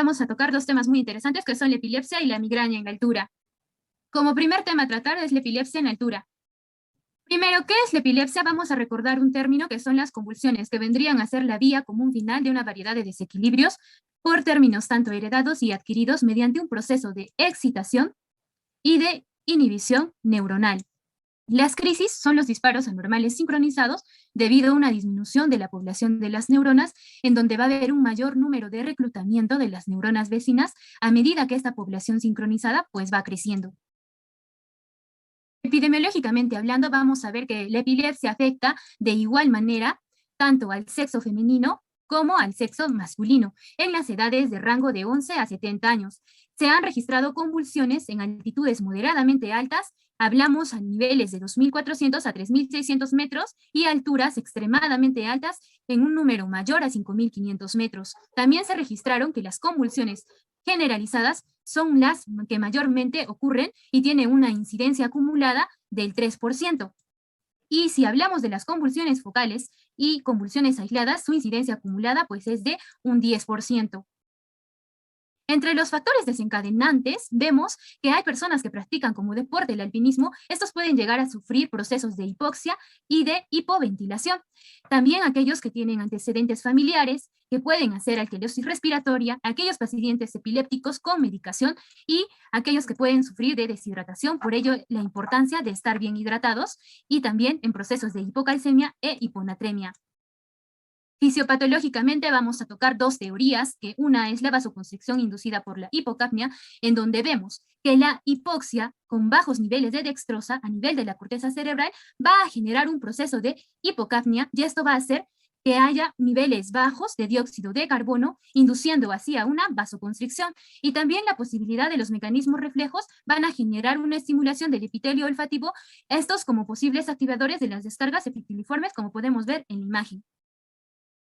vamos a tocar dos temas muy interesantes que son la epilepsia y la migraña en la altura. Como primer tema a tratar es la epilepsia en altura. Primero, ¿qué es la epilepsia? Vamos a recordar un término que son las convulsiones, que vendrían a ser la vía común final de una variedad de desequilibrios por términos tanto heredados y adquiridos mediante un proceso de excitación y de inhibición neuronal. Las crisis son los disparos anormales sincronizados debido a una disminución de la población de las neuronas, en donde va a haber un mayor número de reclutamiento de las neuronas vecinas a medida que esta población sincronizada pues va creciendo. Epidemiológicamente hablando, vamos a ver que la epilepsia afecta de igual manera tanto al sexo femenino como al sexo masculino, en las edades de rango de 11 a 70 años. Se han registrado convulsiones en altitudes moderadamente altas, hablamos a niveles de 2.400 a 3.600 metros y alturas extremadamente altas en un número mayor a 5.500 metros. También se registraron que las convulsiones generalizadas son las que mayormente ocurren y tienen una incidencia acumulada del 3%. Y si hablamos de las convulsiones focales y convulsiones aisladas, su incidencia acumulada pues es de un 10%. Entre los factores desencadenantes, vemos que hay personas que practican como deporte el alpinismo. Estos pueden llegar a sufrir procesos de hipoxia y de hipoventilación. También aquellos que tienen antecedentes familiares, que pueden hacer alcalosis respiratoria, aquellos pacientes epilépticos con medicación y aquellos que pueden sufrir de deshidratación. Por ello, la importancia de estar bien hidratados y también en procesos de hipocalcemia e hiponatremia. Fisiopatológicamente vamos a tocar dos teorías, que una es la vasoconstricción inducida por la hipocapnia, en donde vemos que la hipoxia con bajos niveles de dextrosa a nivel de la corteza cerebral va a generar un proceso de hipocapnia y esto va a hacer que haya niveles bajos de dióxido de carbono, induciendo así a una vasoconstricción. Y también la posibilidad de los mecanismos reflejos van a generar una estimulación del epitelio olfativo, estos como posibles activadores de las descargas epiteliformes, como podemos ver en la imagen.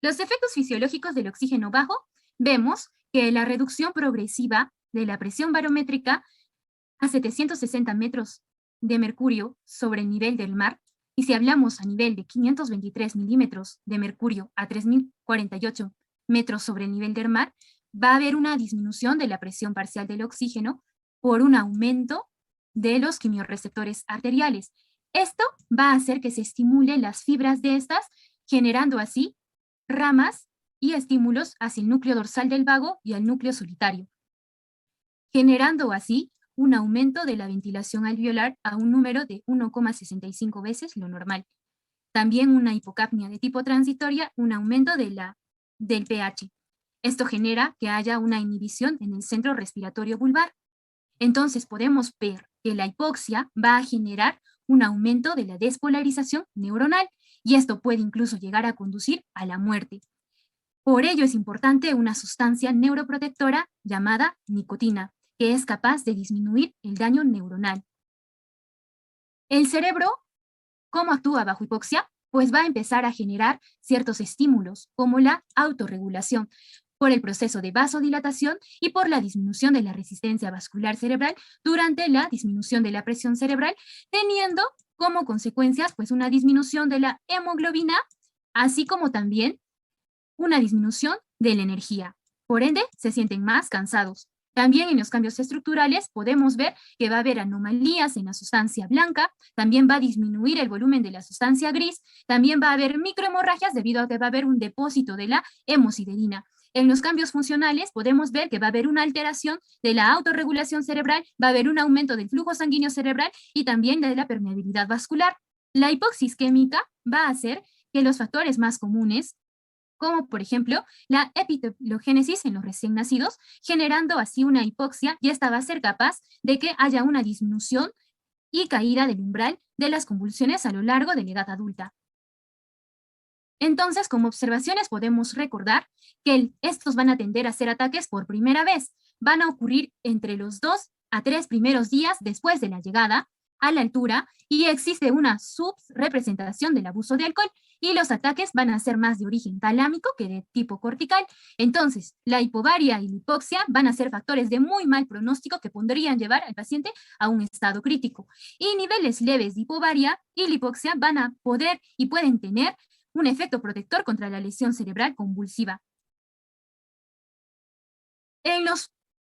Los efectos fisiológicos del oxígeno bajo, vemos que la reducción progresiva de la presión barométrica a 760 metros de mercurio sobre el nivel del mar, y si hablamos a nivel de 523 milímetros de mercurio a 3048 metros sobre el nivel del mar, va a haber una disminución de la presión parcial del oxígeno por un aumento de los quimiorreceptores arteriales. Esto va a hacer que se estimulen las fibras de estas, generando así ramas y estímulos hacia el núcleo dorsal del vago y al núcleo solitario, generando así un aumento de la ventilación alveolar a un número de 1,65 veces lo normal. También una hipocapnia de tipo transitoria, un aumento del pH. Esto genera que haya una inhibición en el centro respiratorio vulvar. Entonces podemos ver que la hipoxia va a generar un aumento de la despolarización neuronal y esto puede incluso llegar a conducir a la muerte. Por ello es importante una sustancia neuroprotectora llamada nicotina, que es capaz de disminuir el daño neuronal. El cerebro, ¿cómo actúa bajo hipoxia? Pues va a empezar a generar ciertos estímulos, como la autorregulación, por el proceso de vasodilatación y por la disminución de la resistencia vascular cerebral durante la disminución de la presión cerebral, teniendo como consecuencias pues una disminución de la hemoglobina, así como también una disminución de la energía. Por ende, se sienten más cansados. También en los cambios estructurales podemos ver que va a haber anomalías en la sustancia blanca, también va a disminuir el volumen de la sustancia gris, también va a haber microhemorragias debido a que va a haber un depósito de la hemosiderina. En los cambios funcionales podemos ver que va a haber una alteración de la autorregulación cerebral, va a haber un aumento del flujo sanguíneo cerebral y también de la permeabilidad vascular. La hipoxia isquémica va a hacer que los factores más comunes, como por ejemplo la epitelogénesis en los recién nacidos, generando así una hipoxia, y esta va a ser capaz de que haya una disminución y caída del umbral de las convulsiones a lo largo de la edad adulta. Entonces, como observaciones podemos recordar que estos van a tender a ser ataques por primera vez. Van a ocurrir entre los 2 a 3 primeros días después de la llegada a la altura y existe una subrepresentación del abuso de alcohol y los ataques van a ser más de origen talámico que de tipo cortical. Entonces, la hipovaria y la hipoxia van a ser factores de muy mal pronóstico que podrían llevar al paciente a un estado crítico. Y niveles leves de hipovaria y la hipoxia van a poder y pueden tener un efecto protector contra la lesión cerebral convulsiva. En los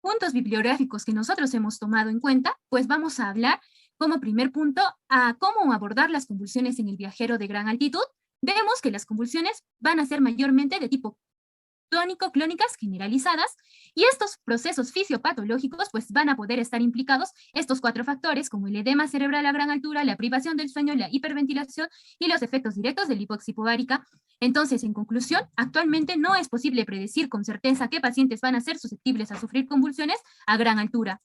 puntos bibliográficos que nosotros hemos tomado en cuenta, pues vamos a hablar como primer punto a cómo abordar las convulsiones en el viajero de gran altitud. Vemos que las convulsiones van a ser mayormente de tipo tónico-clónicas generalizadas, y estos procesos fisiopatológicos pues van a poder estar implicados estos 4 factores como el edema cerebral a gran altura, la privación del sueño, la hiperventilación y los efectos directos de la hipoxia hipovárica. Entonces, en conclusión, actualmente no es posible predecir con certeza qué pacientes van a ser susceptibles a sufrir convulsiones a gran altura.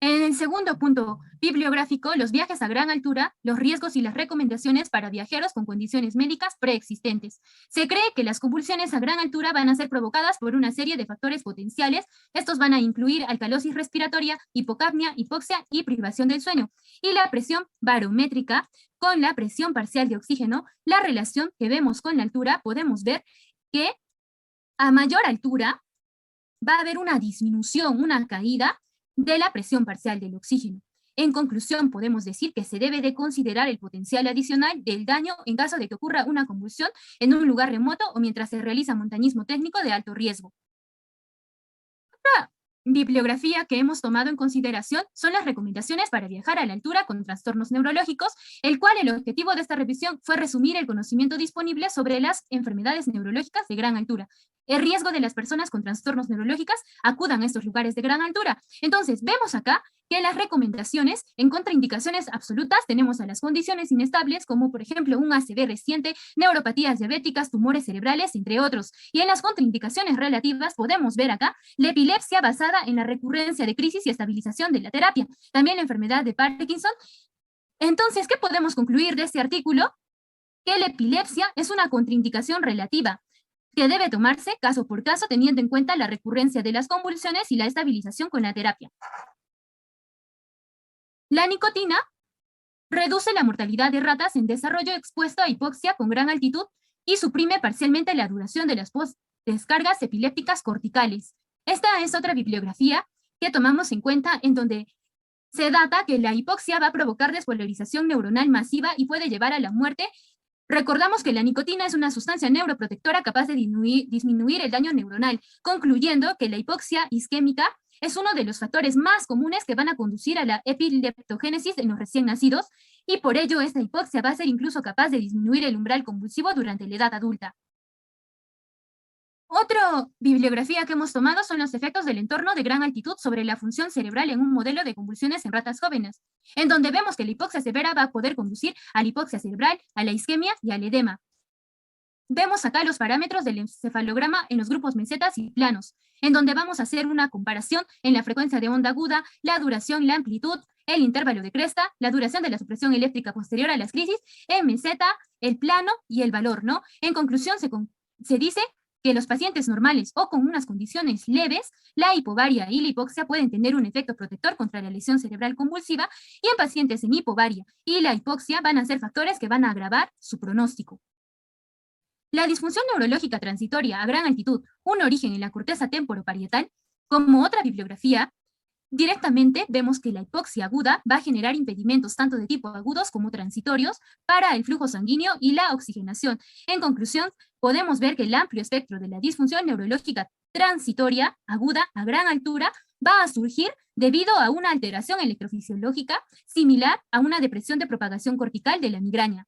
En el segundo punto bibliográfico, los viajes a gran altura, los riesgos y las recomendaciones para viajeros con condiciones médicas preexistentes. Se cree que las convulsiones a gran altura van a ser provocadas por una serie de factores potenciales. Estos van a incluir alcalosis respiratoria, hipocapnia, hipoxia y privación del sueño. Y la presión barométrica con la presión parcial de oxígeno, la relación que vemos con la altura, podemos ver que a mayor altura va a haber una disminución, una caída de la presión parcial del oxígeno. En conclusión, podemos decir que se debe de considerar el potencial adicional del daño en caso de que ocurra una convulsión en un lugar remoto o mientras se realiza montañismo técnico de alto riesgo. Otra bibliografía que hemos tomado en consideración son las recomendaciones para viajar a la altura con trastornos neurológicos, el cual el objetivo de esta revisión fue resumir el conocimiento disponible sobre las enfermedades neurológicas de gran altura, el riesgo de las personas con trastornos neurológicos acudan a estos lugares de gran altura. Entonces, vemos acá que las recomendaciones en contraindicaciones absolutas tenemos a las condiciones inestables, como por ejemplo un ACV reciente, neuropatías diabéticas, tumores cerebrales, entre otros. Y en las contraindicaciones relativas podemos ver acá la epilepsia basada en la recurrencia de crisis y estabilización de la terapia. También la enfermedad de Parkinson. Entonces, ¿qué podemos concluir de este artículo? Que la epilepsia es una contraindicación relativa, que debe tomarse caso por caso teniendo en cuenta la recurrencia de las convulsiones y la estabilización con la terapia. La nicotina reduce la mortalidad de ratas en desarrollo expuesto a hipoxia con gran altitud y suprime parcialmente la duración de las descargas epilépticas corticales. Esta es otra bibliografía que tomamos en cuenta en donde se data que la hipoxia va a provocar despolarización neuronal masiva y puede llevar a la muerte. Recordamos que la nicotina es una sustancia neuroprotectora capaz de disminuir el daño neuronal, concluyendo que la hipoxia isquémica es uno de los factores más comunes que van a conducir a la epileptogénesis en los recién nacidos, y por ello esta hipoxia va a ser incluso capaz de disminuir el umbral convulsivo durante la edad adulta. Otra bibliografía que hemos tomado son los efectos del entorno de gran altitud sobre la función cerebral en un modelo de convulsiones en ratas jóvenes, en donde vemos que la hipoxia severa va a poder conducir a la hipoxia cerebral, a la isquemia y al edema. Vemos acá los parámetros del encefalograma en los grupos mesetas y planos, en donde vamos a hacer una comparación en la frecuencia de onda aguda, la duración, la amplitud, el intervalo de cresta, la duración de la supresión eléctrica posterior a las crisis, en meseta, el plano y el valor, ¿no? En conclusión, se dice que los pacientes normales o con unas condiciones leves, la hipovaria y la hipoxia pueden tener un efecto protector contra la lesión cerebral convulsiva, y en pacientes en hipovaria y la hipoxia van a ser factores que van a agravar su pronóstico. La disfunción neurológica transitoria a gran altitud, un origen en la corteza temporoparietal, como otra bibliografía, directamente vemos que la hipoxia aguda va a generar impedimentos tanto de tipo agudos como transitorios para el flujo sanguíneo y la oxigenación. En conclusión, podemos ver que el amplio espectro de la disfunción neurológica transitoria aguda a gran altura va a surgir debido a una alteración electrofisiológica similar a una depresión de propagación cortical de la migraña.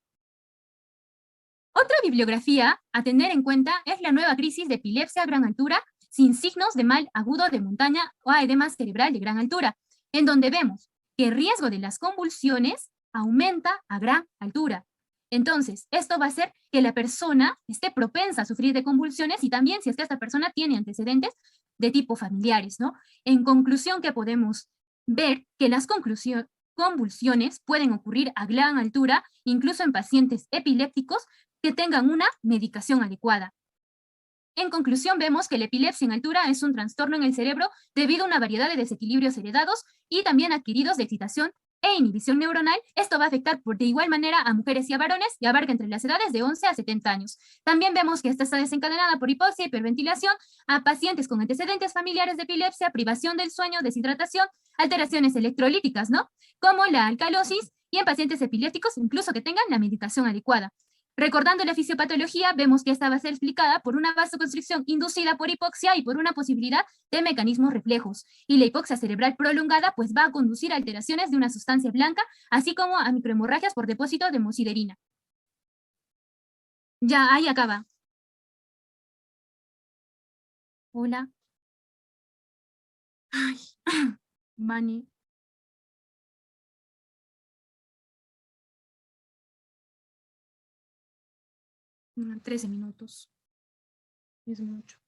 Otra bibliografía a tener en cuenta es la nueva crisis de epilepsia a gran altura sin signos de mal agudo de montaña o edema cerebral de gran altura, en donde vemos que el riesgo de las convulsiones aumenta a gran altura. Entonces, esto va a hacer que la persona esté propensa a sufrir de convulsiones, y también si es que esta persona tiene antecedentes de tipo familiares, ¿no? En conclusión, que podemos ver que las convulsiones pueden ocurrir a gran altura, incluso en pacientes epilépticos que tengan una medicación adecuada. En conclusión, vemos que la epilepsia en altura es un trastorno en el cerebro debido a una variedad de desequilibrios heredados y también adquiridos de excitación e inhibición neuronal. Esto va a afectar de igual manera a mujeres y a varones y abarca entre las edades de 11 a 70 años. También vemos que esta está desencadenada por hipoxia, hiperventilación, a pacientes con antecedentes familiares de epilepsia, privación del sueño, deshidratación, alteraciones electrolíticas, ¿no? Como la alcalosis, y en pacientes epilépticos incluso que tengan la medicación adecuada. Recordando la fisiopatología, vemos que esta va a ser explicada por una vasoconstricción inducida por hipoxia y por una posibilidad de mecanismos reflejos. Y la hipoxia cerebral prolongada pues va a conducir a alteraciones de una sustancia blanca, así como a microhemorragias por depósito de hemosiderina. Ya, ahí acaba. Hola. Ay, Mani, 13 minutos. Es mucho.